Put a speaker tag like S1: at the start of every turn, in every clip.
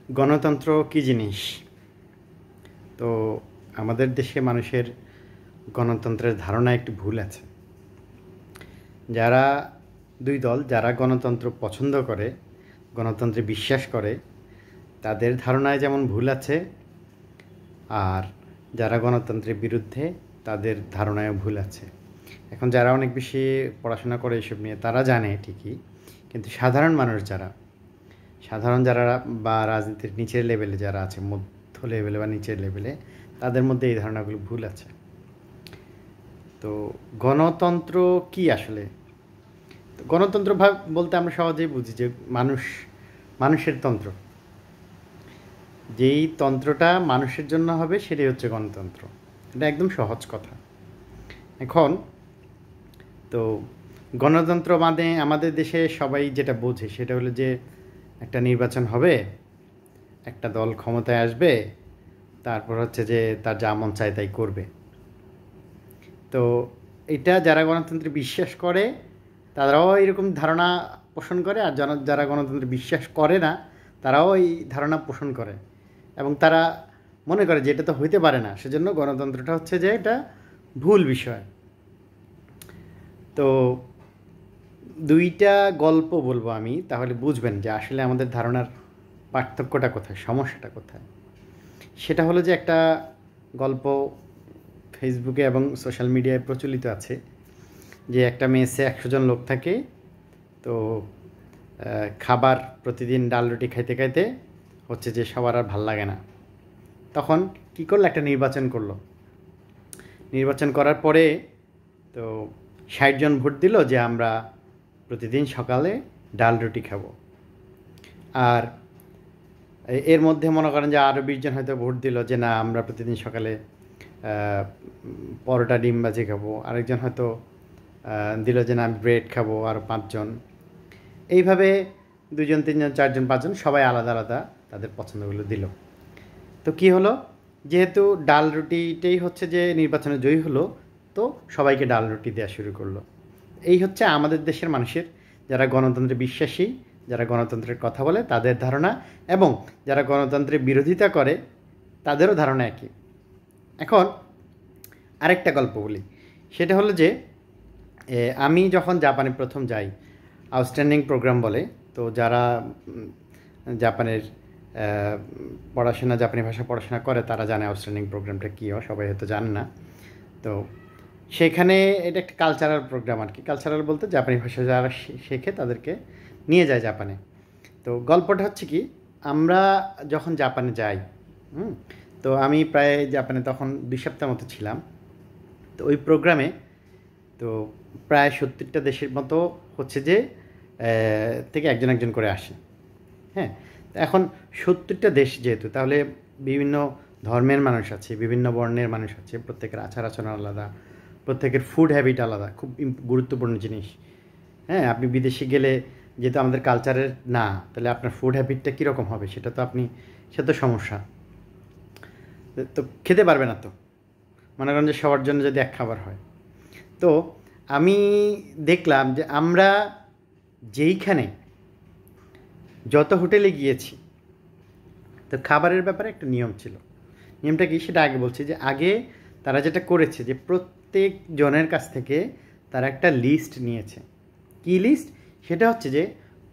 S1: গণতন্ত্র কী জিনিস? তো আমাদের দেশে মানুষের গণতন্ত্রের ধারণা একটু ভুল আছে। যারা দুই দল যারা গণতন্ত্র পছন্দ করে, গণতন্ত্রে বিশ্বাস করে, তাদের ধারণায় যেমন ভুল আছে, আর যারা গণতন্ত্রের বিরুদ্ধে তাদের ধারণায়ও ভুল আছে। এখন যারা অনেক বেশি পড়াশোনা করে এসব নিয়ে তারা জানে ঠিকই, কিন্তু সাধারণ মানুষ যারা বা রাজনীতির নিচের লেভেলে যারা আছে, মধ্য লেভেলে বা নিচের লেভেলে, তাদের মধ্যে এই ধারণাগুলো ভুল আছে। তো গণতন্ত্র কি আসলে? গণতন্ত্র বলতে আমরা সহজেই বুঝি যে মানুষের তন্ত্র, যেই তন্ত্রটা মানুষের জন্য হবে সেটাই হচ্ছে গণতন্ত্র। এটা একদম সহজ কথা। এখন তো গণতন্ত্র মানে আমাদের দেশে সবাই যেটা বোঝে সেটা হলো যে একটা নির্বাচন হবে, একটা দল ক্ষমতায় আসবে, তারপর হচ্ছে যে তার যা মন চায় তাই করবে। তো এটা যারা গণতন্ত্রে বিশ্বাস করে তারাও এরকম ধারণা পোষণ করে, আর যারা গণতন্ত্রে বিশ্বাস করে না তারাও এই ধারণা পোষণ করে, এবং তারা মনে করে যে এটা তো হইতে পারে না, সেজন্য গণতন্ত্রটা হচ্ছে যে এটা ভুল বিষয়। তো দুইটা গল্প বলবো আমি, তাহলে বুঝবেন যে আসলে আমাদের ধারণার পার্থক্যটা কোথায়, সমস্যাটা কোথায়। সেটা হলো যে একটা গল্প ফেসবুকে এবং সোশ্যাল মিডিয়ায় প্রচলিত আছে যে একটা মেসে 100 জন লোক থাকে। তো খাবার প্রতিদিন ডাল রুটি খাইতে খাইতে হচ্ছে যে সবার আর ভাল লাগে না। তখন কি করলো, একটা নির্বাচন করলো। নির্বাচন করার পরে তো 60 জন ভোট দিল যে আমরা প্রতিদিন সকালে ডাল রুটি খাবো। আর এর মধ্যে মনে করেন যে আরও 20 জন হয়তো ভোট দিল যে না, আমরা প্রতিদিন সকালে পরোটা ডিম ভাজি খাবো। আরেকজন হয়তো দিল যে না, আমি ব্রেড খাবো। আরও 5 জন। এইভাবে 2 জন 3 জন 4 জন 5 জন সবাই আলাদা আলাদা তাদের পছন্দগুলো দিল। তো কি হলো, যেহেতু ডাল রুটিটাই হচ্ছে যে নির্বাচনে জয়ী হলো, তো সবাইকে ডাল রুটি দেওয়া শুরু করলো। এই হচ্ছে আমাদের দেশের মানুষের, যারা গণতন্ত্রে বিশ্বাসী, যারা গণতন্ত্রের কথা বলে তাদের ধারণা, এবং যারা গণতন্ত্রের বিরোধিতা করে তাদেরও ধারণা একই। এখন আরেকটা গল্প বলি। সেটা হলো যে আমি যখন জাপানে প্রথম যাই, আউটস্ট্যান্ডিং প্রোগ্রাম বলে, তো যারা জাপানের জাপানি ভাষা পড়াশোনা করে তারা জানে আউটস্ট্যান্ডিং প্রোগ্রামটা কী হয়, সবাই হয়তো জানে না। তো সেখানে এটা একটা কালচারাল প্রোগ্রাম আর কি। কালচারাল বলতে জাপানি ভাষা যারা শেখে তাদেরকে নিয়ে যায় জাপানে। তো গল্পটা হচ্ছে কি, আমরা যখন জাপানে যাই, তো আমি প্রায় জাপানে তখন 2 সপ্তাহ মতো ছিলাম। তো ওই প্রোগ্রামে তো প্রায় 70টা দেশের মতো হচ্ছে যে থেকে একজন একজন করে আসে। হ্যাঁ, এখন 70টা দেশ যেহেতু, তাহলে বিভিন্ন ধর্মের মানুষ আছে, বিভিন্ন বর্ণের মানুষ আছে, প্রত্যেকের আচার আচরণ আলাদা, প্রত্যেকের ফুড হ্যাবিট আলাদা, খুব গুরুত্বপূর্ণ জিনিস। হ্যাঁ, আপনি বিদেশে গেলে যেহেতু আমাদের কালচারের না, তাহলে আপনার ফুড হ্যাবিটটা কীরকম হবে সেটা তো সমস্যা। তো খেতে পারবে না। তো মনে করেন যে সবার জন্য যদি এক খাবার হয়। তো আমি দেখলাম যে আমরা যেইখানে যত হোটেলে গিয়েছি, তো খাবারের ব্যাপারে একটা নিয়ম ছিল। নিয়মটা কি সেটা আগে বলছি, যে আগে তারা যেটা করেছে যে প্রত্যেক জনের কাছ থেকে তারা একটা লিস্ট নিয়েছে। কি লিস্ট? সেটা হচ্ছে যে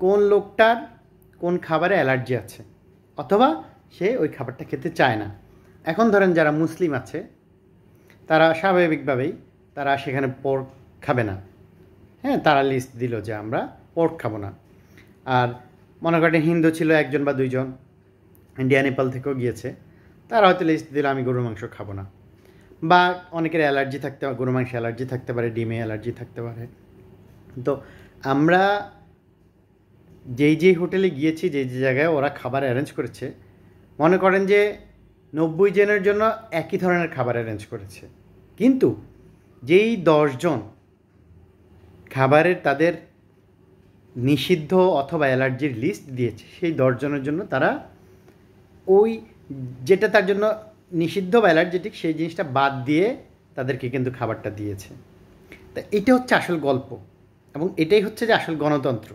S1: কোন লোকটার কোন খাবারে অ্যালার্জি আছে, অথবা সে ওই খাবারটা খেতে চায় না। এখন ধরেন যারা মুসলিম আছে তারা স্বাভাবিকভাবেই তারা সেখানে পোর্ক খাবে না। হ্যাঁ, তারা লিস্ট দিল যে আমরা পোর্ক খাবো না। আর মনে করেন হিন্দু ছিল 1 জন বা 2 জন, ইন্ডিয়া নেপাল থেকেও গিয়েছে, তারা হয়তো লিস্ট দিল আমি গরুর মাংস খাবো না। বা অনেকের অ্যালার্জি থাকতে পারে, গরুর মাংসে অ্যালার্জি থাকতে পারে, ডিমে অ্যালার্জি থাকতে পারে। তো আমরা যেই হোটেলে গিয়েছি, যে জায়গায় ওরা খাবার অ্যারেঞ্জ করেছে, মনে করেন যে 90 জনের জন্য একই ধরনের খাবার অ্যারেঞ্জ করেছে। কিন্তু যেই 10 জন খাবারের তাদের নিষিদ্ধ অথবা অ্যালার্জির লিস্ট দিয়েছে, সেই 10 জনের জন্য তারা ওই যেটা তার জন্য নিষিদ্ধ বা অ্যালার্জেটিক সেই জিনিসটা বাদ দিয়ে তাদেরকে কিন্তু খাবারটা দিয়েছে। তা এটা হচ্ছে আসল গল্প, এবং এটাই হচ্ছে যে আসল গণতন্ত্র।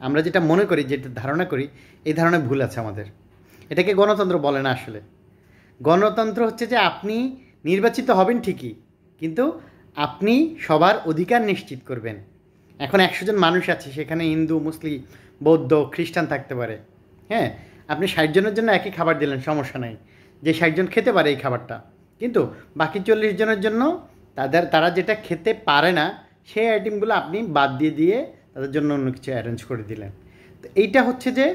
S1: আমরা যেটা মনে করি, যেটা ধারণা করি, এই ধারণা ভুল আছে আমাদের। এটাকে গণতন্ত্র বলে না আসলে। গণতন্ত্র হচ্ছে যে আপনি নির্বাচিত হবেন ঠিকই, কিন্তু আপনি সবার অধিকার নিশ্চিত করবেন। এখন 100 জন মানুষ আছে, সেখানে হিন্দু, মুসলিম, বৌদ্ধ, খ্রিস্টান থাকতে পারে। হ্যাঁ, আপনি 60 জনের জন্য একই খাবার দিলেন, সমস্যা নাই, যে 60 জন খেতে পারে এই খাবারটা, কিন্তু বাকি 40 জনের জন্য তারা যেটা খেতে পারে না সেই আইটেমগুলো আপনি বাদ দিয়ে তাদের জন্য অন্য কিছু অ্যারেঞ্জ করে দিলেন। তো এইটা হচ্ছে যে,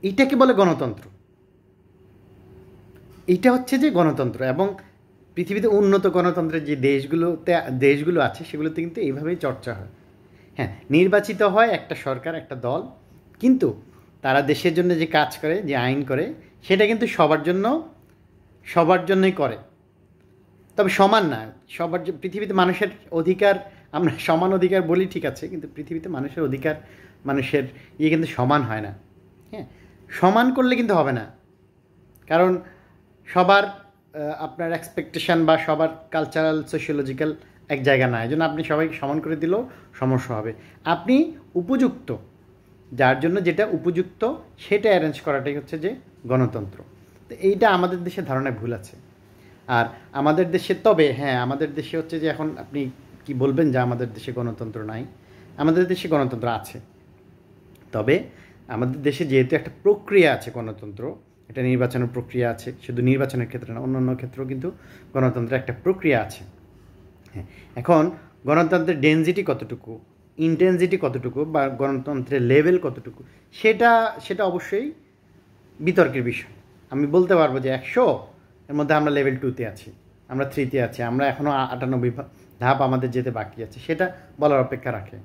S1: এইটাকে বলে গণতন্ত্র। এইটা হচ্ছে যে গণতন্ত্র। এবং পৃথিবীতে উন্নত গণতন্ত্রের যে দেশগুলো আছে সেগুলোতে কিন্তু এইভাবেই চর্চা হয়। হ্যাঁ, নির্বাচিত হয় একটা সরকার, একটা দল, কিন্তু তারা দেশের জন্য যে কাজ করে, যে আইন করে, সেটা কিন্তু সবার জন্যই করে। তবে সমান না, পৃথিবীতে মানুষের অধিকার, আমরা সমান অধিকার বলি ঠিক আছে, কিন্তু পৃথিবীতে মানুষের অধিকার, মানুষের কিন্তু সমান হয় না। হ্যাঁ, সমান করলে কিন্তু হবে না, কারণ সবার আপনার এক্সপেকটেশান বা সবার কালচারাল, সোশিওলজিক্যাল এক জায়গা না। এই জন্য আপনি সবাইকে সমান করে দিলেও সমস্যা হবে। আপনি উপযুক্ত, যার জন্য যেটা উপযুক্ত সেটা অ্যারেঞ্জ করাটাই হচ্ছে যে গণতন্ত্র। তো এইটা আমাদের দেশে ধারণায় ভুল আছে। আর আমাদের দেশে, তবে হ্যাঁ, আমাদের দেশে হচ্ছে যে, এখন আপনি কি বলবেন যে আমাদের দেশে গণতন্ত্র নাই? আমাদের দেশে গণতন্ত্র আছে, তবে আমাদের দেশে যেহেতু একটা প্রক্রিয়া আছে গণতন্ত্র, একটা নির্বাচনের প্রক্রিয়া আছে, শুধু নির্বাচনের ক্ষেত্রে না, অন্যান্য ক্ষেত্রেও কিন্তু গণতন্ত্রের একটা প্রক্রিয়া আছে। হ্যাঁ, এখন গণতন্ত্রের ডেনসিটি কতটুকু, ইন্টেন্সিটি কতটুকু, বা গণতন্ত্রের লেভেল কতটুকু, সেটা অবশ্যই বিতর্কের বিষয়। আমি বলতে পারবো যে 100 এর মধ্যে আমরা লেভেল 2-তে আছি, আমরা 3-তে আছি, আমরা এখনও 98 ধাপ আমাদের যেতে বাকি আছে, সেটা বলার অপেক্ষা রাখে।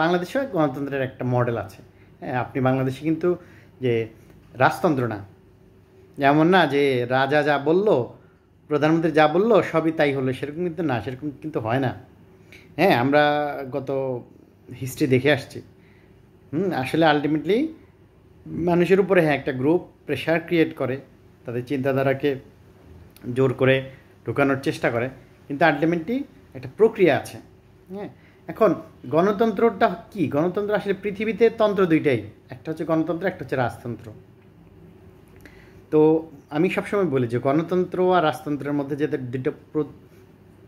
S1: বাংলাদেশেও গণতন্ত্রের একটা মডেল আছে। হ্যাঁ, আপনি বাংলাদেশে কিন্তু যে রাজতন্ত্র না, যেমন না যে রাজা যা বলল, প্রধানমন্ত্রী যা বলল সবই তাই হলো, সেরকম কিন্তু না, সেরকম কিন্তু হয় না। হ্যাঁ, আমরা গত হিস্ট্রি দেখে আসছি। আসলে আলটিমেটলি মানুষের উপরে, হ্যাঁ, একটা গ্রুপ প্রেশার ক্রিয়েট করে, তাদের চিন্তাধারাকে জোর করে ঢোকানোর চেষ্টা করে, কিন্তু আলটিমেটলি একটা প্রক্রিয়া আছে। হ্যাঁ, এখন গণতন্ত্রটা কি? গণতন্ত্র আসলে পৃথিবীতে তন্ত্র দুইটাই, একটা হচ্ছে গণতন্ত্র, একটা হচ্ছে রাজতন্ত্র। তো আমি সবসময় বলি যে গণতন্ত্র আর রাজতন্ত্রের মধ্যে যে দুটো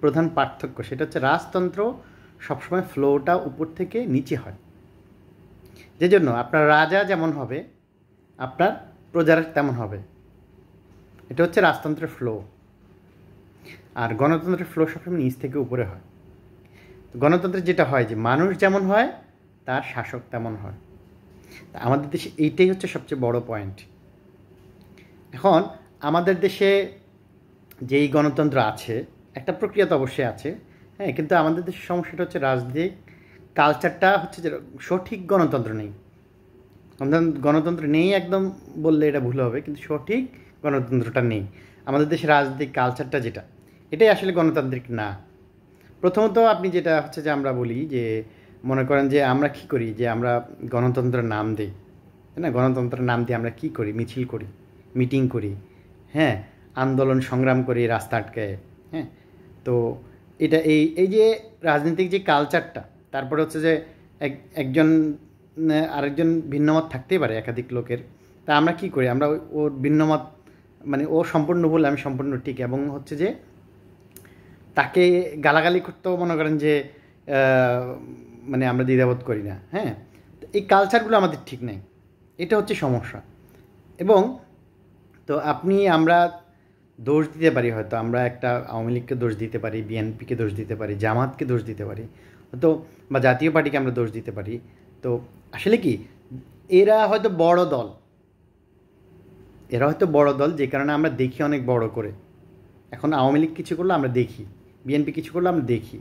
S1: প্রধান পার্থক্য, সেটা হচ্ছে রাজতন্ত্র সবসময় ফ্লোটা উপর থেকে নিচে হয়, যে জন্য আপনার রাজা যেমন হবে আপনার প্রজারা তেমন হবে। এটা হচ্ছে রাজতন্ত্রের ফ্লো। আর গণতন্ত্রের ফ্লো সবসময় নিচ থেকে উপরে হয়। গণতন্ত্রে যেটা হয় যে মানুষ যেমন হয় তার শাসক তেমন হয়। আমাদের দেশে এইটাই হচ্ছে সবচেয়ে বড় পয়েন্ট। এখন আমাদের দেশে যেই গণতন্ত্র আছে, একটা প্রক্রিয়া তো অবশ্যই আছে, হ্যাঁ, কিন্তু আমাদের দেশের সমস্যাটা হচ্ছে রাজনৈতিক কালচারটা হচ্ছে যে সঠিক গণতন্ত্র নেই। গণতন্ত্র নেই একদম বললে এটা ভুল হবে, কিন্তু সঠিক গণতন্ত্রটা নেই। আমাদের দেশের রাজনৈতিক কালচারটা যেটা, এটাই আসলে গণতান্ত্রিক না। প্রথমত আপনি যেটা হচ্ছে যে আমরা বলি যে, মনে করেন যে আমরা কী করি, যে আমরা গণতন্ত্রের নাম দিই, তাই না? গণতন্ত্রের নাম দিয়ে আমরা কী করি? মিছিল করি, মিটিং করি, হ্যাঁ, আন্দোলন সংগ্রাম করি, রাস্তা আটকায়। হ্যাঁ, তো এটা এই যে রাজনৈতিক যে কালচারটা, তারপরে হচ্ছে যে একজন আরেকজন ভিন্নমত থাকতেই পারে, একাধিক লোকের। তা আমরা কি করি? আমরা ওর ভিন্নমত, মানে ও সম্পূর্ণ ভুল, আমি সম্পূর্ণ ঠিক, এবং হচ্ছে যে তাকে গালাগালি করতেও মনে করেন যে মানে আমরা দ্বিধাবোধ করি না। হ্যাঁ, এই কালচারগুলো আমাদের ঠিক নেই, এটা হচ্ছে সমস্যা। এবং তো আমরা দোষ দিতে পারি, হয়তো আমরা একটা আওয়ামী লীগকে দোষ দিতে পারি, বিএনপিকে দোষ দিতে পারি, জামাতকে দোষ দিতে পারি, তো বা জাতীয় পার্টিকে আমরা দোষ দিতে পারি। তো আসলে কি, এরা হয়তো বড় দল, যে কারণে আমরা দেখি অনেক বড় করে। এখন আওয়ামী লীগ কিছু করলে আমরা দেখি, বিএনপি কিছু করলে আমরা দেখি,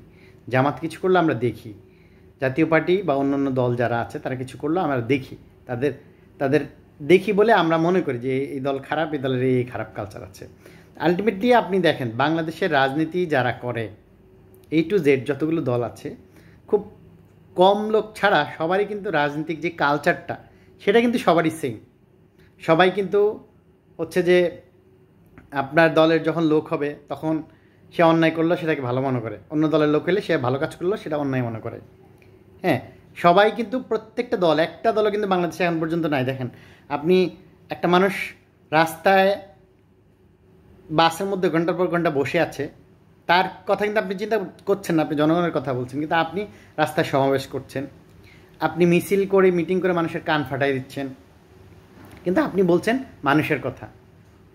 S1: জামাত কিছু করলে আমরা দেখি, জাতীয় পার্টি বা অন্যান্য দল যারা আছে তারা কিছু করলে আমরা দেখি, তাদের দেখি বলে আমরা মনে করি যে এই দল খারাপ, এই দলের এই খারাপ কালচার আছে। আলটিমেটলি আপনি দেখেন বাংলাদেশের রাজনীতি যারা করে, A to Z যতগুলো দল আছে, খুব কম লোক ছাড়া সবারই কিন্তু রাজনীতিক যে কালচারটা, সেটা কিন্তু সবারই সেম। সবাই কিন্তু হচ্ছে যে আপনার দলের যখন লোক হবে তখন সে অন্যায় করলো সেটাকে ভালো মনে করে, অন্য দলের লোক হলে সে ভালো কাজ করলো সেটা অন্যায় মনে করে। হ্যাঁ, সবাই কিন্তু, প্রত্যেকটা দল, একটা দলও কিন্তু বাংলাদেশে এখন পর্যন্ত নাই। দেখেন আপনি একটা মানুষ রাস্তায় বাসের মধ্যে ঘন্টার পর ঘন্টা বসে আছে, তার কথা কিন্তু আপনি চিন্তা করছেন না, আপনি জনগণের কথা বলছেন, কিন্তু আপনি রাস্তায় সমাবেশ করছেন, আপনি মিছিল করে মিটিং করে মানুষের কান ফাটাই দিচ্ছেন, কিন্তু আপনি বলছেন মানুষের কথা।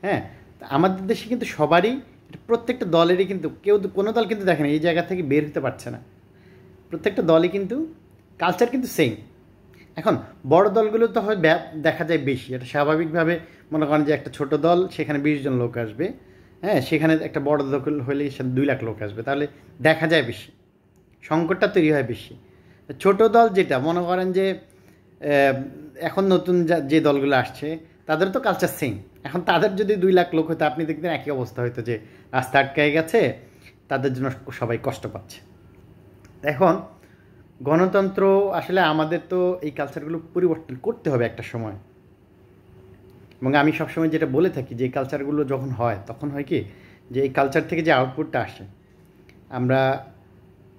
S1: হ্যাঁ, আমাদের দেশে কিন্তু সবারই, প্রত্যেকটা দলেরই কিন্তু কেউ, কোনো দল কিন্তু দেখেন এই জায়গা থেকে বের হতে পারছে না, প্রত্যেকটা দলই কিন্তু কালচার কিন্তু সেম। এখন বড় দলগুলো তো হয় দেখা যায় বেশি, এটা স্বাভাবিকভাবে মনে করেন যে একটা ছোট দল, সেখানে 20 জন লোক আসবে, হ্যাঁ, সেখানে একটা বড় দল হলে সেখানে 2 লাখ লোক আসবে, তাহলে দেখা যায় বেশি, সংকটটা তৈরি হয় বেশি। ছোট দল যেটা মনে করেন যে এখন নতুন যে দলগুলো আসছে তাদের তো কালচার সেম, এখন তাদের যদি 2 লাখ লোক হতো আপনি দেখবেন একই অবস্থা হতো, যে রাস্তা আটকায় গেছে, তাদের জন্য সবাই কষ্ট পাচ্ছে। এখন গণতন্ত্র আসলে আমাদের তো এই কালচারগুলো পরিবর্তন করতে হবে একটা সময়, এবং আমি সবসময় যেটা বলে থাকি যে এই কালচারগুলো যখন হয় তখন হয় কি, যে এই কালচার থেকে যে আউটপুটটা আসে, আমরা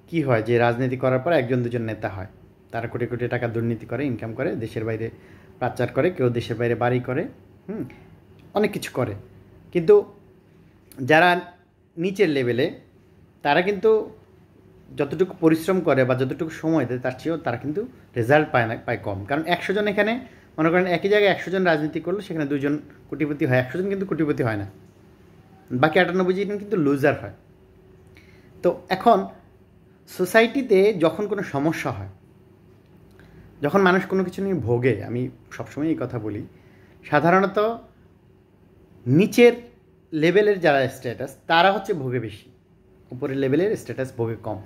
S1: কি হয় যে রাজনীতি করার পর 1-2 জন নেতা হয়, তারা কোটি কোটি টাকা দুর্নীতি করে, ইনকাম করে, দেশের বাইরে পাচার করে, কেউ দেশের বাইরে বাড়ি করে, অনেক কিছু করে, কিন্তু যারা নিচের লেভেলে তারা কিন্তু যতটুকু পরিশ্রম করে বা যতটুকু সময় দেয় তার চেয়েও তারা কিন্তু রেজাল্ট পায় না, পায় কম। কারণ 100 জন এখানে মনে করেন একই জায়গায় 100 জন রাজনীতি করলো, সেখানে 2 জন কোটিপতি হয়, 100 জন কিন্তু কোটিপতি হয় না, বাকি 98 জন কিন্তু লুজার হয়। তো এখন সোসাইটিতে যখন কোনো সমস্যা হয়, যখন মানুষ কোনো কিছু নিয়ে ভোগে, আমি সবসময় এই কথা বলি, সাধারণত নিচের লেভেলের যারা স্ট্যাটাস তারা হচ্ছে ভোগে বেশি, উপরের লেভেলের স্ট্যাটাস ভোগে কম।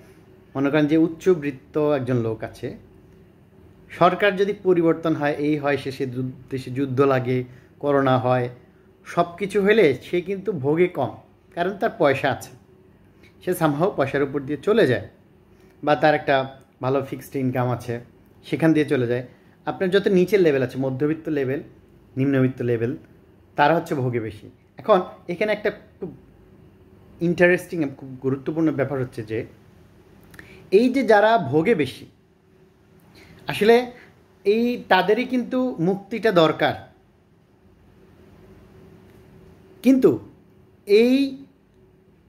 S1: মনে করেন যে উচ্চবৃত্ত একজন লোক আছে, সরকার যদি পরিবর্তন হয়, এই হয়, শেষে দেশে যুদ্ধ লাগে, করোনা হয়, সব কিছু হলে সে কিন্তু ভোগে কম, কারণ তার পয়সা আছে, সে সামহাও পয়সার উপর দিয়ে চলে যায়, বা তার একটা ভালো ফিক্সড ইনকাম আছে, সেখান দিয়ে চলে যায়। আপনার যত নিচের লেভেল আছে, মধ্যবিত্ত লেভেল, নিম্নবিত্ত লেভেল, তারা হচ্ছে ভোগে বেশি। এখন এখানে একটা খুব ইন্টারেস্টিং, খুব গুরুত্বপূর্ণ ব্যাপার হচ্ছে যে এই যে যারা ভোগে বেশি, আসলে এই তাদেরই কিন্তু মুক্তিটা দরকার, কিন্তু এই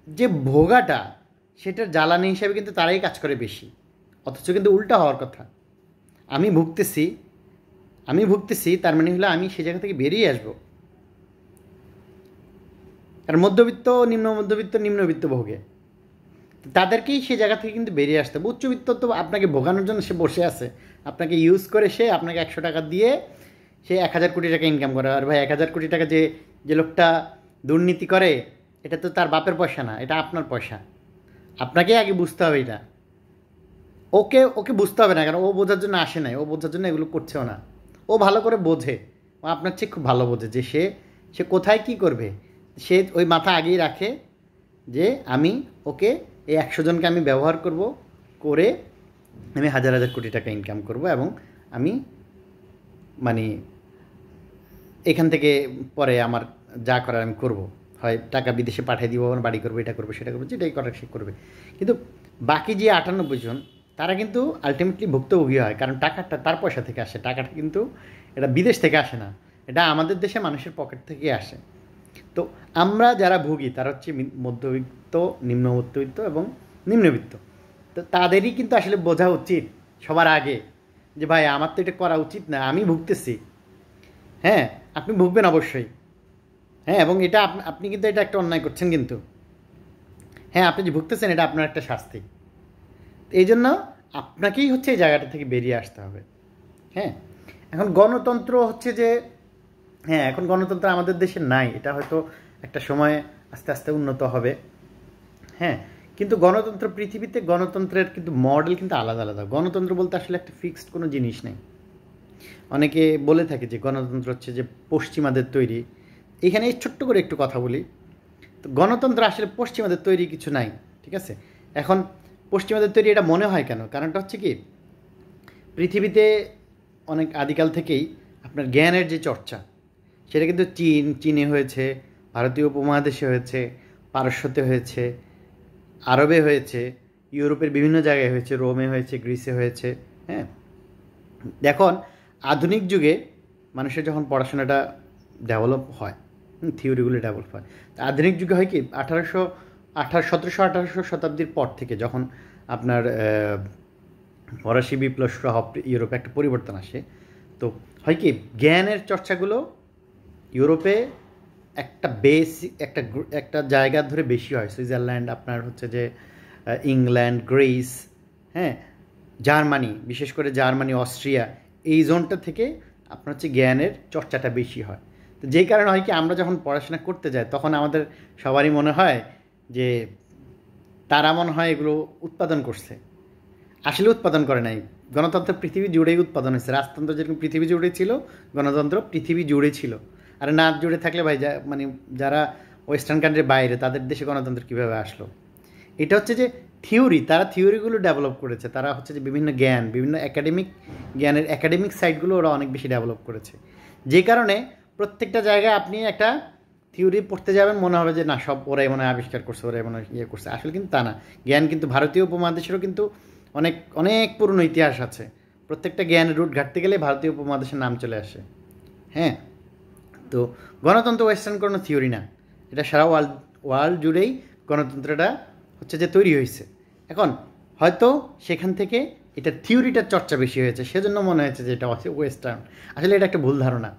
S1: যে ভোগাটা, সেটার জ্বালানি হিসাবে কিন্তু তারাই কাজ করে বেশি, অথচ কিন্তু উল্টা হওয়ার কথা। আমি ভুগতেছি, তার মানে হলো আমি সে জায়গা থেকে বেরিয়ে আসবো। আর মধ্যবিত্ত, নিম্নবিত্ত ভোগে, তাদেরকেই সে জায়গা থেকে কিন্তু বেরিয়ে আসতে হবে। উচ্চবিত্ত তো আপনাকে ভোগানোর জন্য সে বসে আছে, আপনাকে ইউজ করে, সে আপনাকে 100 টাকা দিয়ে সে 1000 কোটি টাকা ইনকাম করে। আর ভাই 1000 কোটি টাকা যে লোকটা দুর্নীতি করে, এটা তো তার বাপের পয়সা না, এটা আপনার পয়সা। আপনাকে আগে বুঝতে হবে এটা, ওকে বুঝতে হবে না, কারণ ও বোঝার জন্য আসে নাই, ও বোঝার জন্য এগুলো করছেও না। ও ভালো করে বোঝে, ও আপনার চেয়ে খুব ভালো বোঝে যে সে কোথায় কী করবে। সে ওই মাথা আগেই রাখে যে আমি ওকে এই 100 জনকে আমি ব্যবহার করে আমি হাজার হাজার কোটি টাকা ইনকাম করব, এবং আমি মানে এখান থেকে পরে আমার যা করার আমি করব, হয় টাকা বিদেশে পাঠিয়ে দিব, আমার বাড়ি করবো, এটা করবো, সেটা করবো, যেটাই করার সে করবে। কিন্তু বাকি যে 98 জন, তারা কিন্তু আলটিমেটলি ভুক্তভোগী হয়, কারণ টাকাটা তার পয়সা থেকে আসে, টাকাটা কিন্তু এটা বিদেশ থেকে আসে না, এটা আমাদের দেশে মানুষের পকেট থেকে আসে। তো আমরা যারা ভুগি তারা হচ্ছে মধ্যবিত্ত, নিম্নমধ্যবিত্ত এবং নিম্নবিত্ত। তো তাদেরই কিন্তু আসলে বোঝা উচিত সবার আগে যে ভাই আমার তো এটা করা উচিত না, আমি ভুগতেছি। হ্যাঁ, আপনি ভুগবেন অবশ্যই, হ্যাঁ, এবং এটা আপনি কিন্তু এটা একটা অন্যায় করছেন, কিন্তু হ্যাঁ, আপনি যে ভুগতেছেন এটা আপনার একটা শাস্তি। এই জন্য আপনাকেই হচ্ছে এই জায়গাটা থেকে বেরিয়ে আসতে হবে। হ্যাঁ, এখন গণতন্ত্র হচ্ছে যে, হ্যাঁ, এখন গণতন্ত্র আমাদের দেশে নাই, এটা হয়তো একটা সময় আস্তে আস্তে উন্নত হবে। হ্যাঁ, কিন্তু গণতন্ত্র, পৃথিবীতে গণতন্ত্রের কিন্তু মডেল কিন্তু আলাদা আলাদা। গণতন্ত্র বলতে আসলে একটা ফিক্সড কোনো জিনিস নেই। অনেকে বলে থাকে যে গণতন্ত্র হচ্ছে যে পশ্চিমাদের তৈরি। এখানে ছোট্ট করে একটু কথা বলি, তো গণতন্ত্র আসলে পশ্চিমাদের তৈরি কিছু নাই, ঠিক আছে? এখন পশ্চিমাদের তৈরি এটা মনে হয় কেন? কারণটা হচ্ছে কি, পৃথিবীতে অনেক আদিকাল থেকেই আপনার জ্ঞানের যে চর্চা, সেটা কিন্তু চীনে হয়েছে, ভারতীয় উপমহাদেশে হয়েছে, পারস্যতে হয়েছে, আরবে হয়েছে, ইউরোপের বিভিন্ন জায়গায় হয়েছে, রোমে হয়েছে, গ্রিসে হয়েছে। হ্যাঁ, এখন আধুনিক যুগে মানুষের যখন পড়াশোনাটা ডেভেলপ হয়, থিওরিগুলো ডেভেলপ হয়। আধুনিক যুগে হয় কি 1700-1800 শতাব্দীর পর থেকে যখন আপনার ফরাসি বিপ্লব সহ ইউরোপে একটা পরিবর্তন আসে, তো হয় কি জ্ঞানের চর্চাগুলো ইউরোপে একটা বেসিক একটা জায়গা ধরে বেশি হয়। সুইজারল্যান্ড, আপনার হচ্ছে যে ইংল্যান্ড, গ্রিস, হ্যাঁ, জার্মানি, বিশেষ করে জার্মানি, অস্ট্রিয়া, এই জোনটা থেকে আপনার হচ্ছে জ্ঞানের চর্চাটা বেশি হয়। তো যেই কারণে হয় কি আমরা যখন পড়াশোনা করতে যাই তখন আমাদের সবারই মনে হয় যে তারা মনে হয় এগুলো উৎপাদন করছে। আসলে উৎপাদন করে নাই। গণতন্ত্র পৃথিবী জুড়েই উৎপাদন হয়েছে। রাজতন্ত্র যেরকম পৃথিবী জুড়ে ছিল, গণতন্ত্র পৃথিবী জুড়ে ছিল। আর না জুড়ে থাকলে ভাই মানে যারা ওয়েস্টার্ন কান্ট্রির বাইরে তাদের দেশে গণতন্ত্র কীভাবে আসলো? এটা হচ্ছে যে থিওরি, তারা থিওরিগুলো ডেভেলপ করেছে। তারা হচ্ছে যে বিভিন্ন জ্ঞান, বিভিন্ন জ্ঞানের একাডেমিক সাইটগুলো ওরা অনেক বেশি ডেভেলপ করেছে। যে কারণে প্রত্যেকটা জায়গায় আপনি একটা থিওরি পড়তে যাবেন, মনে হবে যে না সব ওরাই মনে হয় আবিষ্কার করছে, ওরাই মনে হয় ইয়ে করছে। আসলে কিন্তু তা না। জ্ঞান কিন্তু ভারতীয় উপমহাদেশেরও কিন্তু অনেক অনেক পুরনো ইতিহাস আছে। প্রত্যেকটা জ্ঞানের রুট ঘাটতে গেলে ভারতীয় উপমহাদেশের নাম চলে আসে। হ্যাঁ, তো গণতন্ত্র ওয়েস্টার্ন কোনো থিওরি না, এটা সারা ওয়ার্ল্ড জুড়েই গণতন্ত্রটা হচ্ছে যে তৈরি হয়েছে। এখন হয়তো সেখান থেকে এটা থিওরিটার চর্চা বেশি হয়েছে, সেজন্য মনে হয়েছে যে এটা ওয়েস্টার্ন। আসলে এটা একটা ভুল ধারণা।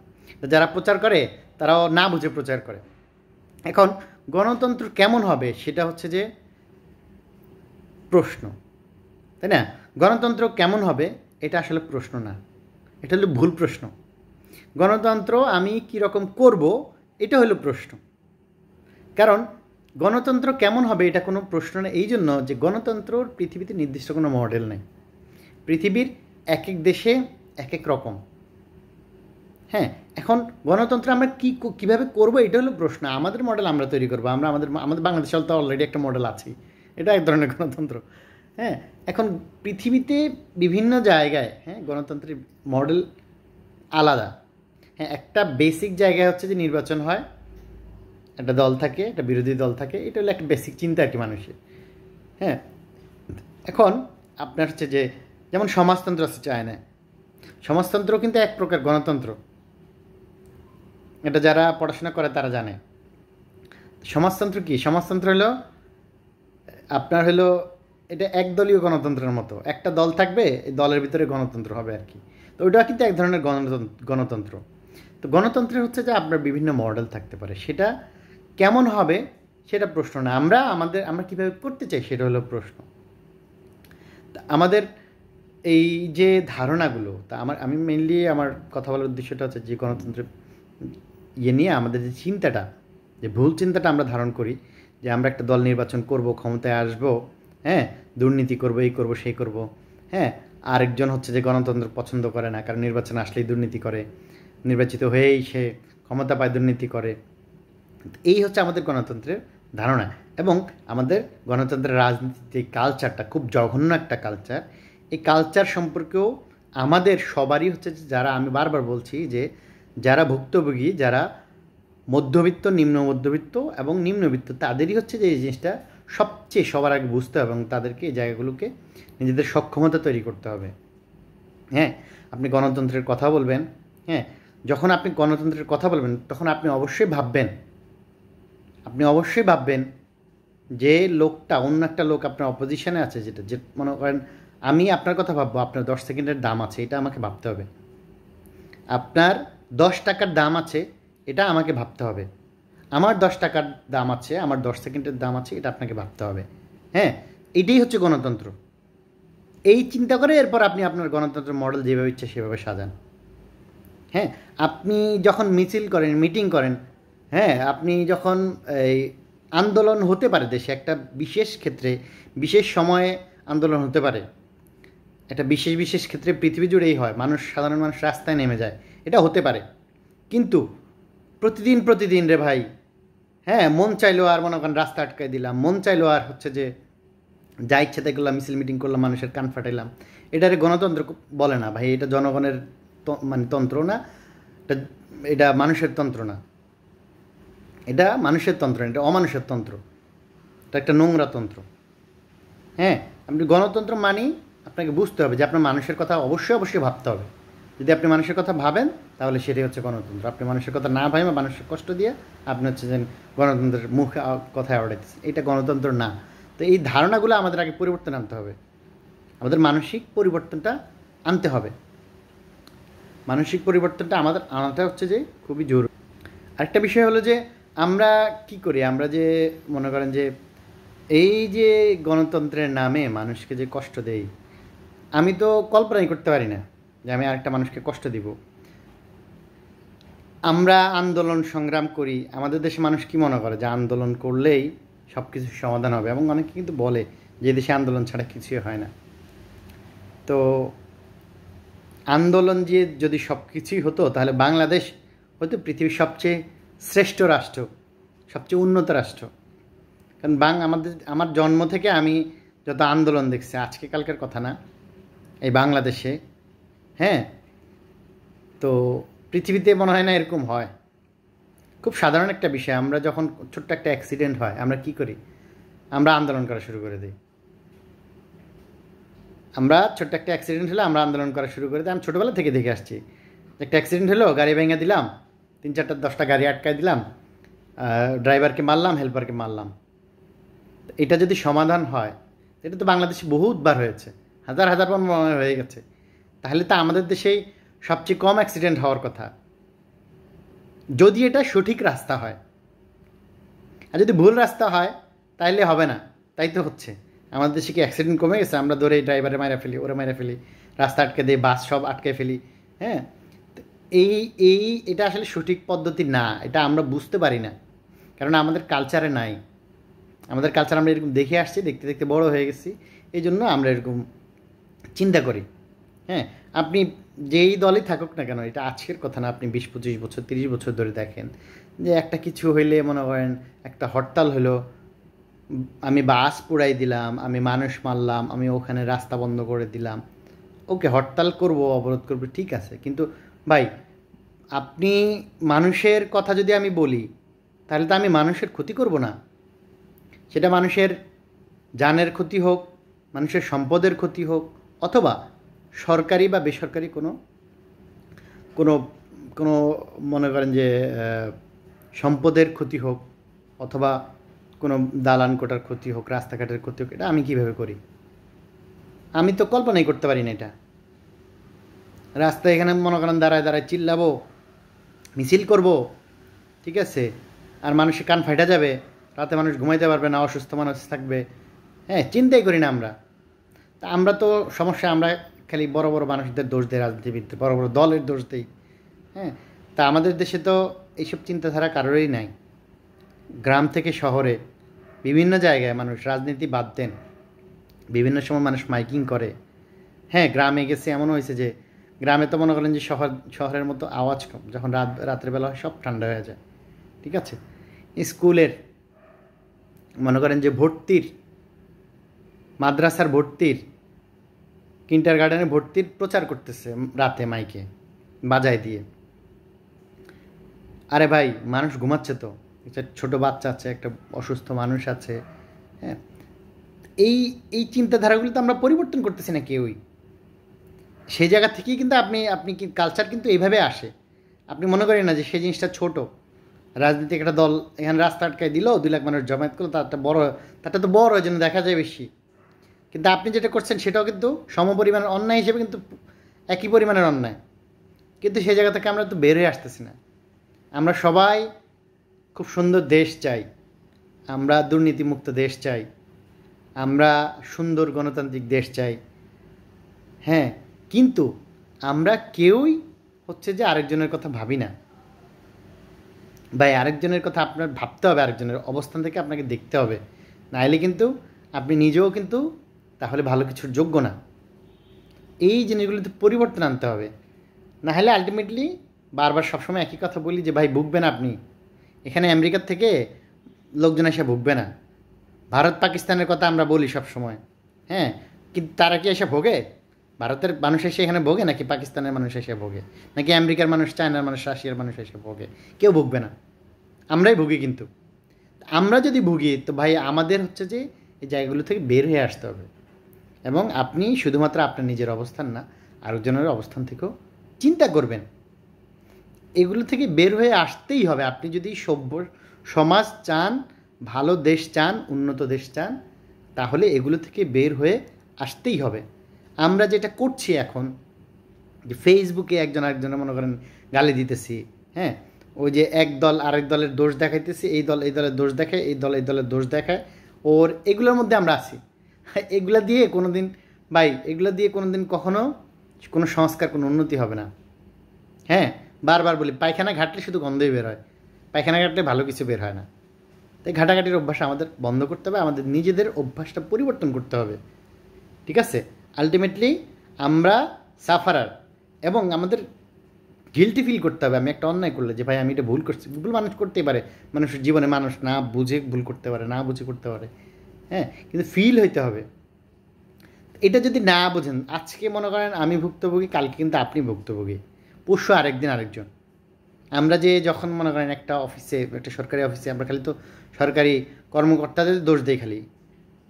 S1: যারা প্রচার করে তারাও না বুঝে প্রচার করে। এখন গণতন্ত্র কেমন হবে সেটা হচ্ছে যে প্রশ্ন, তাই না? গণতন্ত্র কেমন হবে এটা আসলে প্রশ্ন না, এটা হলো ভুল প্রশ্ন। গণতন্ত্র আমি কীরকম করব এটা হলো প্রশ্ন। কারণ গণতন্ত্র কেমন হবে এটা কোনো প্রশ্ন না, এই জন্য যে গণতন্ত্রর পৃথিবীতে নির্দিষ্ট কোনো মডেল নেই। পৃথিবীর এক এক দেশে এক এক রকম। হ্যাঁ, এখন গণতন্ত্র আমরা কীভাবে করবো এটা হলো প্রশ্ন। আমাদের মডেল আমরা তৈরি করবো। আমাদের বাংলাদেশে তো অলরেডি একটা মডেল আছেই, এটা এক ধরনের গণতন্ত্র। হ্যাঁ, এখন পৃথিবীতে বিভিন্ন জায়গায় গণতন্ত্রের মডেল আলাদা। হ্যাঁ, একটা বেসিক জায়গায় হচ্ছে যে নির্বাচন হয়, একটা দল থাকে, একটা বিরোধী দল থাকে, এটা হলো একটা বেসিক চিন্তা আর কি মানুষের। হ্যাঁ, এখন আপনার হচ্ছে যে যেমন সমাজতন্ত্র আছে চায়নায়, সমাজতন্ত্র কিন্তু এক প্রকার গণতন্ত্র। এটা যারা পড়াশোনা করে তারা জানে। সমাজতন্ত্র কি? সমাজতন্ত্র হলো আপনার হলো এটা একদলীয় গণতন্ত্রের মতো, একটা দল থাকবে, এই দলের ভিতরে গণতন্ত্র হবে আর কি। তো ওইটা কিন্তু এক ধরনের গণতন্ত্র। তো গণতন্ত্রের হচ্ছে যে আপনার বিভিন্ন মডেল থাকতে পারে, সেটা কেমন হবে সেটা প্রশ্ন না, আমরা কীভাবে করতে চাই সেটা হলো প্রশ্ন। আমাদের এই যে ধারণাগুলো, তা আমি মেনলি আমার কথা বলার উদ্দেশ্যটা হচ্ছে যে গণতন্ত্রের নিয়ে আমাদের যে চিন্তাটা, যে ভুল চিন্তাটা আমরা ধারণ করি, যে আমরা একটা দল নির্বাচন করব, ক্ষমতায় আসব, হ্যাঁ, দুর্নীতি করব, এই করব, সেই করব। হ্যাঁ, আরেকজন হচ্ছে যে গণতন্ত্র পছন্দ করে না, কারণ নির্বাচন আসলেই দুর্নীতি করে, নির্বাচিত হয়েই সে ক্ষমতা পায়, দুর্নীতি করে। এই হচ্ছে আমাদের গণতন্ত্রের ধারণা। এবং আমাদের গণতন্ত্রের রাজনীতির যে কালচারটা খুব জঘন্য একটা কালচার, এই কালচার সম্পর্কেও আমাদের সবারই হচ্ছে যে যারা, আমি বারবার বলছি যে যারা ভুক্তভোগী, যারা মধ্যবিত্ত, নিম্ন মধ্যবিত্ত এবং নিম্নবিত্ত, তাদেরই হচ্ছে যে এই জিনিসটা সবচেয়ে সবার আগে বুঝতে হবে এবং তাদেরকে এই জায়গাগুলোকে নিজেদের সক্ষমতা তৈরি করতে হবে। হ্যাঁ, আপনি গণতন্ত্রের কথা বলবেন, হ্যাঁ, যখন আপনি গণতন্ত্রের কথা বলবেন তখন আপনি অবশ্যই ভাববেন যে লোকটা, অন্য একটা লোক আপনার অপোজিশনে আছে, যে মনে করেন আমি আপনার কথা ভাববো, আপনার 10 সেকেন্ডের দাম আছে, এটা আমাকে ভাবতে হবে। আপনার 10 টাকার দাম আছে, এটা আমাকে ভাবতে হবে। আমার 10 টাকার দাম আছে, আমার 10 সেকেন্ডের দাম আছে, এটা আপনাকে ভাবতে হবে। হ্যাঁ, এটাই হচ্ছে গণতন্ত্র। এই চিন্তা করে এরপর আপনি আপনার গণতন্ত্রের মডেল যেভাবে ইচ্ছে সেভাবে সাজান। হ্যাঁ, আপনি যখন মিছিল করেন, মিটিং করেন, হ্যাঁ, আপনি যখন এই আন্দোলন হতে পারে দেশে, একটা বিশেষ ক্ষেত্রে বিশেষ সময়ে আন্দোলন হতে পারে, একটা বিশেষ ক্ষেত্রে পৃথিবী জুড়েই হয়, সাধারণ মানুষ রাস্তায় নেমে যায়, এটা হতে পারে। কিন্তু প্রতিদিন রে ভাই, হ্যাঁ, মন চাইলো আর মনে করেন রাস্তা আটকাই দিলাম, মন চাইলো আর হচ্ছে যে যা ইচ্ছে তাই করলাম, মিছিল মিটিং করলাম, মানুষের কান ফাটাইলাম, এটারে গণতন্ত্র বলে না ভাই। এটা জনগণের মানে তন্ত্র না, এটা মানুষের তন্ত্র না, এটা মানুষের তন্ত্র, এটা অমানুষের তন্ত্র, এটা একটা নোংরা তন্ত্র। হ্যাঁ, আপনি গণতন্ত্র মানেই আপনাকে বুঝতে হবে যে আপনার মানুষের কথা অবশ্যই ভাবতে হবে। যদি আপনি মানুষের কথা ভাবেন তাহলে সেটাই হচ্ছে গণতন্ত্র। আপনি মানুষের কথা না ভাবেন, মানুষের কষ্ট দিয়ে আপনি হচ্ছে যে গণতন্ত্রের মুখে কথায় আওড়াইতেছেন, এটা গণতন্ত্র না। তো এই ধারণাগুলো আমাদের আগে পরিবর্তন আনতে হবে, আমাদের মানসিক পরিবর্তনটা আনতে হবে। মানসিক পরিবর্তনটা আমাদের আনাটা হচ্ছে যে খুবই জরুরি। আরেকটা বিষয় হলো যে আমরা কি করি, আমরা যে মনে করেন যে এই যে গণতন্ত্রের নামে মানুষকে যে কষ্ট দেই, আমি তো কল্পনাই করতে পারি না যে আমি আরেকটা মানুষকে কষ্ট দিব। আমরা আন্দোলন সংগ্রাম করি, আমাদের দেশে মানুষ কি মনে করে যে আন্দোলন করলেই সব কিছু সমাধান হবে, এবং অনেকে কিন্তু বলে যে দেশে আন্দোলন ছাড়া কিছুই হয় না। তো আন্দোলন যে যদি সব কিছুই হতো তাহলে বাংলাদেশ হয়তো পৃথিবীর সবচেয়ে শ্রেষ্ঠ রাষ্ট্র, সবচেয়ে উন্নত রাষ্ট্র। কারণ আমার জন্ম থেকে আমি যত আন্দোলন দেখছি, আজকে কালকের কথা না, এই বাংলাদেশে, হ্যাঁ, তো পৃথিবীতে মনে হয় না এরকম হয়। খুব সাধারণ একটা বিষয়, আমরা যখন ছোট্ট একটা অ্যাক্সিডেন্ট হয় আমরা কি করি, আমরা আন্দোলন করা শুরু করে দিই। আমরা ছোট্ট একটা অ্যাক্সিডেন্ট হলে আমরা আন্দোলন করা শুরু করে দিই। আমি ছোটোবেলা থেকে দেখে আসছি, একটা অ্যাক্সিডেন্ট হলো, গাড়ি ভেঙে দিলাম, 3-4-10টা গাড়ি আটকায় দিলাম, ড্রাইভারকে মারলাম, হেল্পারকে মারলাম। এটা যদি সমাধান হয়, এটা তো বাংলাদেশে বহুতবার হয়েছে, হাজার হাজার বার হয়ে গেছে, তাহলে তো আমাদের দেশেই সবচেয়ে কম অ্যাক্সিডেন্ট হওয়ার কথা, যদি এটা সঠিক রাস্তা হয়। আর যদি ভুল রাস্তা হয় তাইলে হবে না, তাই তো হচ্ছে। আমাদের দেশে কি অ্যাক্সিডেন্ট কমে গেছে? আমরা ধরে ড্রাইভারে মারা ফেলি, ওরা মারা ফেলি, রাস্তা আটকে দিই, বাস সব আটকে ফেলি, হ্যাঁ। এই এই এটা আসলে সঠিক পদ্ধতি না, এটা আমরা বুঝতে পারি না, কারণ আমাদের কালচারে নাই। আমাদের কালচার আমরা এরকম দেখে আসছি, দেখতে দেখতে বড় হয়ে গেছি, এই জন্য আমরা এরকম চিন্তা করি। হ্যাঁ, আপনি যেই দলই থাকুক না কেন, এটা আজকের কথা না, আপনি 20-25 বছর 30 বছর ধরে দেখেন যে একটা কিছু হইলে মনে করেন একটা হরতাল হলো, আমি বাস পুড়াই দিলাম, আমি মানুষ মারলাম, আমি ওখানে রাস্তা বন্ধ করে দিলাম, ওকে হরতাল করব, অবরোধ করব, ঠিক আছে, কিন্তু ভাই আপনি মানুষের কথা যদি আমি বলি তাহলে তো আমি মানুষের ক্ষতি করব না। সেটা মানুষের জানের ক্ষতি হোক, মানুষের সম্পদের ক্ষতি হোক, অথবা সরকারি বা বেসরকারি কোনো কোনো কোনো মনে করেন যে সম্পদের ক্ষতি হোক, অথবা কোনো দালান কোটার ক্ষতি হোক, রাস্তাঘাটের ক্ষতি হোক, এটা আমি কীভাবে করি? আমি তো কল্পনাই করতে পারি না এটা। রাস্তায় এখানে মনে করেন দাঁড়ায় দাঁড়ায় চিল্লাবো, মিছিল করব, ঠিক আছে, আর মানুষের কান ফাইটা যাবে, রাতে মানুষ ঘুমাইতে পারবে না, অসুস্থ মানুষ থাকবে, হ্যাঁ, চিন্তাই করি না আমরা। তা আমরা তো সমস্যা, আমরা খালি বড় বড় মানুষদের দোষ দেয়, রাজনীতিবিদদের, বড় বড় দলের দোষ দেই, হ্যাঁ। তা আমাদের দেশে তো এইসব চিন্তাধারা কারোরই নাই। গ্রাম থেকে শহরে বিভিন্ন জায়গায় মানুষ রাজনীতি বাদ দেন, বিভিন্ন সময় মানুষ মাইকিং করে। হ্যাঁ, গ্রামে গেছে, এমনও হয়েছে যে গ্রামে তো মনে করেন যে শহরের মতো আওয়াজ কম, যখন রাতের বেলা হয় সব ঠান্ডা হয়ে যায়, ঠিক আছে। স্কুলের মনে করেন যে ভর্তির, মাদ্রাসার ভর্তির, কিন্ডার গার্ডেনে ভর্তির প্রচার করতেছে রাতে মাইকে বাজায় দিয়ে। আরে ভাই, মানুষ ঘুমাচ্ছে তো, একটা ছোটো বাচ্চা আছে, একটা অসুস্থ মানুষ আছে, হ্যাঁ। এই এই চিন্তাধারাগুলো তো আমরা পরিবর্তন করতেছি না কেউই। সেই জায়গা থেকেই কিন্তু আপনি কি কালচার কিন্তু এইভাবে আসে। আপনি মনে করেন না যে সেই জিনিসটা ছোট, রাজনীতিক একটা দল এখানে রাস্তা আটকায় দিল, 2 লাখ মানুষ জমায়েত করলো, তারটা তো বড়, ওই জন্য দেখা যায় বেশি। কিন্তু আপনি যেটা করছেন সেটাও কিন্তু সমপরিমাণের অন্যায় হিসেবে কিন্তু একই পরিমাণের অন্যায়, কিন্তু সেই জায়গা থেকে আমরা তো বের হয়ে আসতেছি না। আমরা সবাই খুব সুন্দর দেশ চাই, আমরা দুর্নীতিমুক্ত দেশ চাই, আমরা সুন্দর গণতান্ত্রিক দেশ চাই, হ্যাঁ, কিন্তু আমরা কেউই হচ্ছে যে আরেকজনের কথা ভাবি না। ভাই, আরেকজনের কথা আপনার ভাবতে হবে, আরেকজনের অবস্থান থেকে আপনাকে দেখতে হবে, নাহলে কিন্তু আপনি নিজেও কিন্তু তাহলে ভালো কিছুর যোগ্য না। এই জিনিসগুলোতে পরিবর্তন আনতে হবে, নাহলে আলটিমেটলি বারবার সবসময় একই কথা বলি যে ভাই ভুগবেন আপনি, এখানে আমেরিকার থেকে লোকজন এসে ভুগবে না। ভারত পাকিস্তানের কথা আমরা বলি সব সময়, হ্যাঁ, কিন্তু তারা কি এসে ভোগে? ভারতের মানুষ এসে এখানে ভোগে, নাকি পাকিস্তানের মানুষ এসে ভোগে, নাকি আমেরিকার মানুষ, চায়নার মানুষ, রাশিয়ার মানুষ এসে ভোগে? কেউ ভুগবে না, আমরাই ভুগি। কিন্তু আমরা যদি ভুগি তো ভাই আমাদের হচ্ছে যে এই জায়গাগুলো থেকে বের হয়ে আসতে হবে, এবং আপনি শুধুমাত্র আপনার নিজের অবস্থান না, আরেকজনের অবস্থান থেকেও চিন্তা করবেন। এগুলো থেকে বের হয়ে আসতেই হবে। আপনি যদি সভ্য সমাজ চান, ভালো দেশ চান, উন্নত দেশ চান, তাহলে এগুলো থেকে বের হয়ে আসতেই হবে। আমরা যেটা করছি এখন, যে ফেসবুকে একজন আরেকজনের মনে করেন গালি দিতেছি, হ্যাঁ, ওই যে এক দল আরেক দলের দোষ দেখাইতেছি, এই দল এই দলের দোষ দেখায়, এই দল এই দলের দোষ দেখায়, ওর এগুলোর মধ্যে আমরা আছি। এগুলা দিয়ে কোনো দিন ভাই, এগুলো দিয়ে কোনো দিন কখনো কোনো সংস্কার, কোনো উন্নতি হবে না। হ্যাঁ, বারবার বলি, পায়খানা ঘাটলে শুধু গন্ধই বের হয়, পায়খানা ঘাটলে ভালো কিছু বের হয় না। তাই ঘাটাঘাটির অভ্যাস আমাদের বন্ধ করতে হবে, আমাদের নিজেদের অভ্যাসটা পরিবর্তন করতে হবে। ঠিক আছে? আলটিমেটলি আমরা সাফারার, এবং আমাদের গিল্টি ফিল করতে হবে আমি একটা অন্যায় করলে, যে ভাই আমি এটা ভুল করছি। ভুল মানুষ করতেই পারে, মানুষের জীবনে মানুষ না বুঝে ভুল করতে পারে, না বুঝে করতে পারে, হ্যাঁ, কিন্তু ফিল হইতে হবে। এটা যদি না বোঝেন, আজকে মনে করেন আমি ভুক্তভোগী, কালকে কিন্তু আপনি ভুক্তভোগী, পরশু আরেকদিন আরেকজন। আমরা যে যখন মনে করেন একটা অফিসে, একটা সরকারি অফিসে, আমরা খালি তো সরকারি কর্মকর্তাদের দোষ দেই খালি,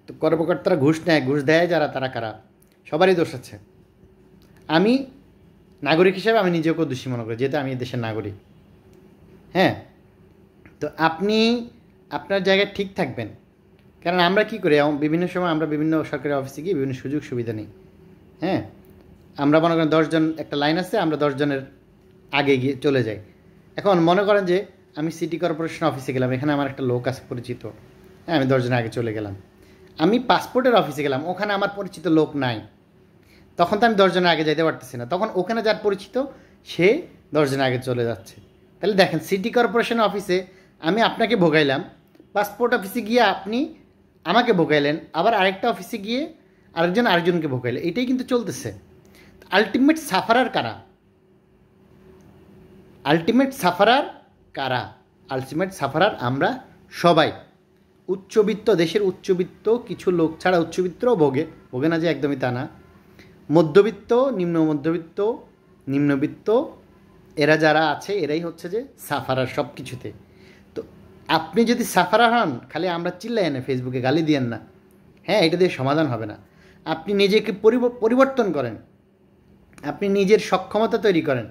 S1: তো কর্মকর্তারা ঘুষ নেয়, ঘুষ দেয় যারা, তারা কারা? সবারই দোষ আছে। আমি নাগরিক হিসেবে আমি নিজেকেও দোষী মনে করি, যেহেতু আমি দেশের নাগরিক। হ্যাঁ, তো আপনি আপনার জায়গায় ঠিক থাকবেন। কারণ আমরা কী করি, বিভিন্ন সময় আমরা বিভিন্ন সরকারি অফিসে গিয়ে বিভিন্ন সুযোগ সুবিধা নিই। হ্যাঁ, আমরা মনে করেন 10 জন, একটা লাইন আছে, আমরা 10 জনের আগে গিয়ে চলে যাই। এখন মনে করেন যে আমি সিটি কর্পোরেশন অফিসে গেলাম, এখানে আমার একটা লোক আছে পরিচিত, হ্যাঁ, আমি 10 জনের আগে চলে গেলাম। আমি পাসপোর্টের অফিসে গেলাম, ওখানে আমার পরিচিত লোক নাই, তখন তো আমি 10 জনের আগে যেতে পারতেছি না, তখন ওখানে যার পরিচিত সে 10 জনের আগে চলে যাচ্ছে। তাহলে দেখেন, সিটি কর্পোরেশন অফিসে আমি আপনাকে ভোগাইলাম, পাসপোর্ট অফিসে গিয়ে আপনি আমাকে ভোগাইলেন, আবার আরেকটা অফিসে গিয়ে আরেকজন আরেকজনকে ভোগাইলেন, এটাই কিন্তু চলতেছে। আলটিমেট সাফারার কারা? আলটিমেট সাফারার কারা? আলটিমেট সাফারার আমরা সবাই। উচ্চবিত্ত, দেশের উচ্চবিত্ত কিছু লোক ছাড়া, উচ্চবিত্তও ভোগে, ভোগে না যে একদমই তা না, মধ্যবিত্ত, নিম্ন মধ্যবিত্ত, নিম্নবিত্ত, এরা যারা আছে এরাই হচ্ছে যে সাফারার সব কিছুতে। তো আপনি যদি সাফারার হন, খালি আমরা চিল্লাই না, ফেসবুকে গালি দিয়েন না, হ্যাঁ, এটা দিয়ে সমাধান হবে না। আপনি নিজেকে পরিবর্তন করেন, আপনি নিজের সক্ষমতা তৈরি করেন,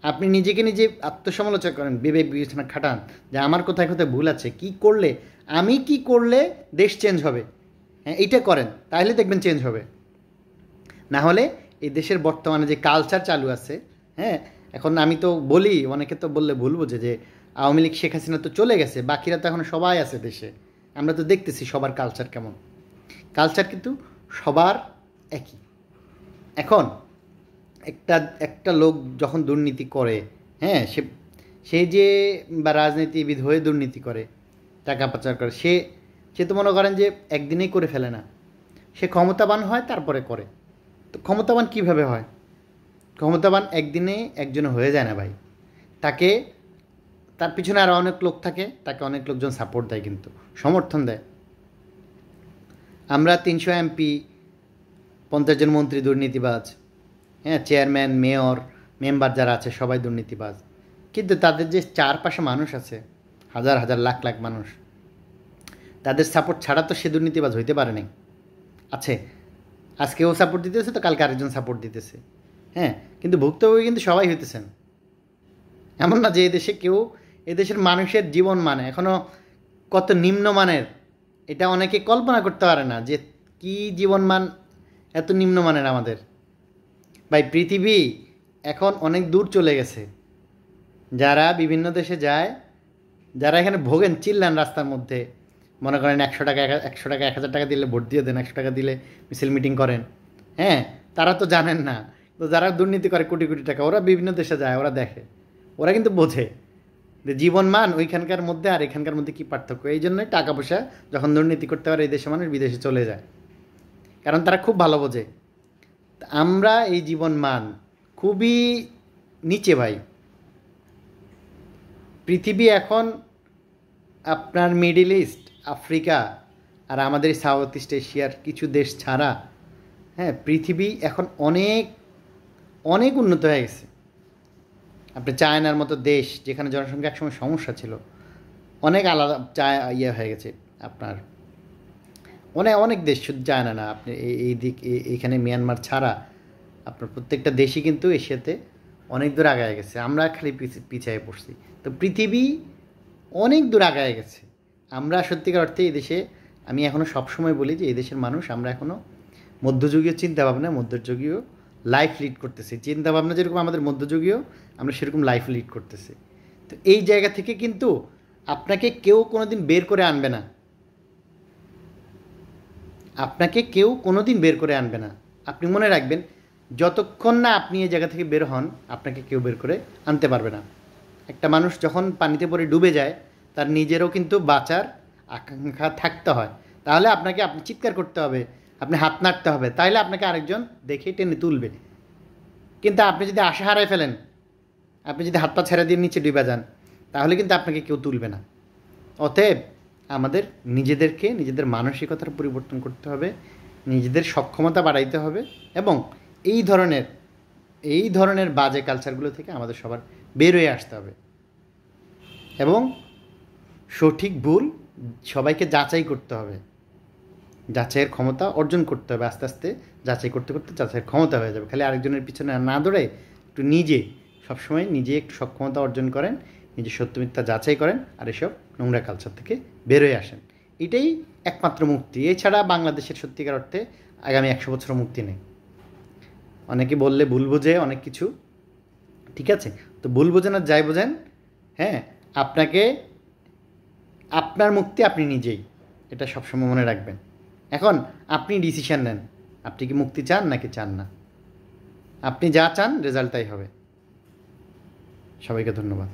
S1: আপনি নিজেকে নিজে আত্মসমালোচনা করেন, বিবেক বিবেচনা খাটান যে আমার কোথায় কোথায় ভুল আছে, কি করলে, আমি কি করলে দেশ চেঞ্জ হবে, হ্যাঁ, এইটা করেন, তাহলে দেখবেন চেঞ্জ হবে। না হলে এই দেশের বর্তমানে যে কালচার চালু আছে, হ্যাঁ, এখন আমি তো বলি, অনেকে তো বললে ভুল বোঝে যে আওয়ামী লীগ শেখ হাসিনা তো চলে গেছে, বাকিরা তো এখন সবাই আছে দেশে, আমরা তো দেখতেছি সবার কালচার কেমন। কালচার কিন্তু সবার একই। এখন একটা একটা লোক যখন দুর্নীতি করে, হ্যাঁ, সে যে বা রাজনীতিবিদ হয়ে দুর্নীতি করে, টাকা পাচার করে, সে তো মনে করেন যে একদিনেই করে ফেলে না, সে ক্ষমতাবান হয় তারপরে করে। তো ক্ষমতাবান কিভাবে হয়? ক্ষমতাবান একদিনে একজন হয়ে যায় না ভাই, তাকে, তার পিছনে আরও অনেক লোক থাকে, তাকে অনেক লোকজন সাপোর্ট দেয়, কিন্তু সমর্থন দেয়। আমরা 300 এমপি, 50 জন মন্ত্রী দুর্নীতিবাজ, হ্যাঁ, চেয়ারম্যান, মেয়র, মেম্বার যারা আছে সবাই দুর্নীতিবাজ, কিন্তু তাদের যে চারপাশে মানুষ আছে, হাজার হাজার লাখ লাখ মানুষ, তাদের সাপোর্ট ছাড়া তো সে দুর্নীতিবাজ হইতে পারে নাই। আছে, আজকে ও সাপোর্ট দিতেছে, তো কালকে আরেকজন সাপোর্ট দিতেছে, হ্যাঁ, কিন্তু ভুক্তভোগী কিন্তু সবাই হইতেছেন। এমন না যে এদেশে কেউ, এদেশের মানুষের জীবন মানে এখনও কত নিম্নমানের, এটা অনেকে কল্পনা করতে পারে না যে কি জীবনমান এত নিম্নমানের আমাদের। ভাই, পৃথিবী এখন অনেক দূর চলে গেছে। যারা বিভিন্ন দেশে যায়, যারা এখানে ভোগেন, চিল্লান রাস্তার মধ্যে, মনে করেন 100 টাকা 1000 টাকা দিলে ভোট দিয়ে দেন, 100 টাকা দিলে মিছিল মিটিং করেন, হ্যাঁ, তারা তো জানেন না। তো যারা দুর্নীতি করে কোটি কোটি টাকা, ওরা বিভিন্ন দেশে যায়, ওরা দেখে, ওরা কিন্তু বোঝে যে জীবন মান ওইখানকার মধ্যে আর এখানকার মধ্যে কী পার্থক্য। এই জন্যই টাকা পয়সা যখন দুর্নীতি করতে পারে, এই দেশে মানুষ বিদেশে চলে যায়, কারণ তারা খুব ভালো বোঝে। আমরা এই জীবন মান খুবই নিচে ভাই। পৃথিবী এখন আপনার মিডল ইস্ট, আফ্রিকা আর আমাদের সাউথ ইস্ট এশিয়ার কিছু দেশ ছাড়া, হ্যাঁ, পৃথিবী এখন অনেক অনেক উন্নত হয়ে গেছে। আপনি চায়নার মতো দেশ, যেখানে জনসংখ্যা একসময় সমস্যা ছিল, অনেক আলাদা ইয়ে হয়ে গেছে আপনার। অনেক অনেক দেশ, শুধু চায়না না, আপনি এই দিক, এইখানে মিয়ানমার ছাড়া আপনার প্রত্যেকটা দেশই কিন্তু এশিয়াতে অনেক দূর আগায় গেছে, আমরা খালি পিছিয়ে পড়ছি। তো পৃথিবী অনেক দূর আগায় গেছে। আমরা সত্যিকার অর্থে এই দেশে, আমি এখনও সবসময় বলি যে এই দেশের মানুষ আমরা এখনও মধ্যযুগীয় চিন্তাভাবনা, মধ্যযুগীয় লাইফ লিড করতেছি। চিন্তাভাবনা যেরকম আমাদের মধ্যযুগীয়, আমরা সেরকম লাইফ লিড করতেছি। তো এই জায়গা থেকে কিন্তু আপনাকে কেউ কোনো দিন বের করে আনবে না, আপনাকে কেউ কোনো দিন বের করে আনবে না। আপনি মনে রাখবেন, যতক্ষণ না আপনি এই জায়গা থেকে বের হন, আপনাকে কেউ বের করে আনতে পারবে না। একটা মানুষ যখন পানিতে পড়ে ডুবে যায়, তার নিজেরও কিন্তু বাঁচার আকাঙ্ক্ষা থাকতে হয়। তাহলে আপনি চিৎকার করতে হবে, আপনি হাত নাড়তে হবে, তাহলে আপনাকে আরেকজন দেখেই টেনে তুলবে। কিন্তু আপনি যদি আশা হারায় ফেলেন, আপনি যদি হাত পা ছেড়ে দিয়ে নিচে ডুবে যান, তাহলে কিন্তু আপনাকে কেউ তুলবে না। অতএব আমাদের নিজেদেরকে, নিজেদের মানসিকতার পরিবর্তন করতে হবে, নিজেদের সক্ষমতা বাড়াইতে হবে, এবং এই ধরনের বাজে কালচারগুলো থেকে আমাদের সবার বের হয়ে আসতে হবে, এবং সঠিক ভুল সবাইকে যাচাই করতে হবে, যাচাইয়ের ক্ষমতা অর্জন করতে হবে। আস্তে আস্তে যাচাই করতে করতে যাচাইয়ের ক্ষমতা হয়ে যাবে। খালি আরেকজনের পিছনে না দৌড়ে একটু নিজে, সবসময় নিজে একটু সক্ষমতা অর্জন করেন, নিজে সত্য মিথ্যা যাচাই করেন, আর এসব নোংরা কালচার থেকে বের হয়ে আসেন। এটাই একমাত্র মুক্তি। এছাড়া বাংলাদেশের সত্যিকার অর্থে আগামী 100 বছর মুক্তি নেই। অনেকে বললে ভুল বোঝে অনেক কিছু, ঠিক আছে, তো ভুল বোঝেন আর যাই বোঝেন, হ্যাঁ, আপনাকে, আপনার মুক্তি আপনি নিজেই, এটা সবসময় মনে রাখবেন। এখন আপনি ডিসিশন নেন, আপনি কি মুক্তি চান নাকি চান না। আপনি যা চান রেজাল্ট তাই হবে। সবাইকে ধন্যবাদ।